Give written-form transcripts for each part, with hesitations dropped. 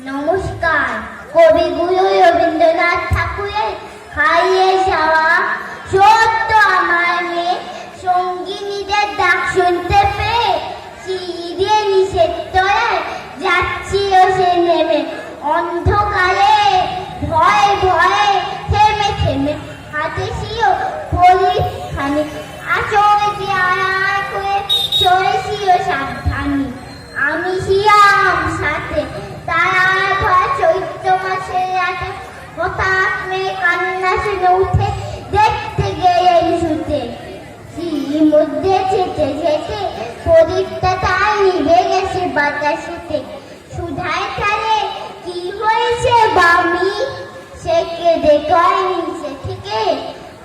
নমস্কার। কবিগুরু রবীন্দ্রনাথ ঠাকুরের হারিয়ে যাওয়া সত্য আমার মেয়ে সঙ্গিনীদের ডাক শুনতে পেয়ে সিঁড়ি নিচের তলায় যাচ্ছিল সে নেমে। অন্ধকারে ভয়ে ভয়ে থেমে থেমে হাতে ছিল পরীক্ষানি, আসলে যে আড়াল করে চলেছিল সাবধানী। আমি ছিলাম সাথে, তারা ভয় চৈত্র মাসের রাতে হঠাৎ মেয়ে কান্না শুনে উঠে দেখতে গেলেন ছুটে। সিঁড়ির মধ্যে যেতে যেতে প্রদীপটা তার নিভে গেছে বাতাসেতে। সুধায় তারে কি হয়েছে বামি, সে কেঁদে কয় নিচে থেকে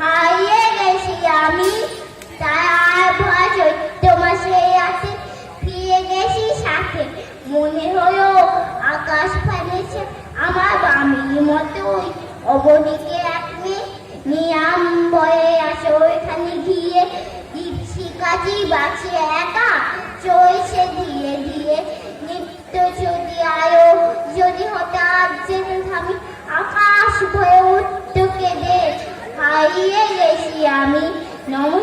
হারিয়ে গেছি আমি। তার ভয় চৈত্র মাসের রাতে ফিরে গেছি সাথে। মনে হলো আকাশ ফেলেছে আমার বামির মতোই। অবনীকে এক মেয়ে নিয়াম বয়ে আসে ওইখানে গিয়ে। দীপশিকাজি বাঁচে একা চলছে ধীরে ধীরে। নিত্য যদি আলো যদি হঠাৎ যেন থামি, আকাশ ভয়ে উঠতে কেঁদে হারিয়ে গেছি আমি। নমস্কার।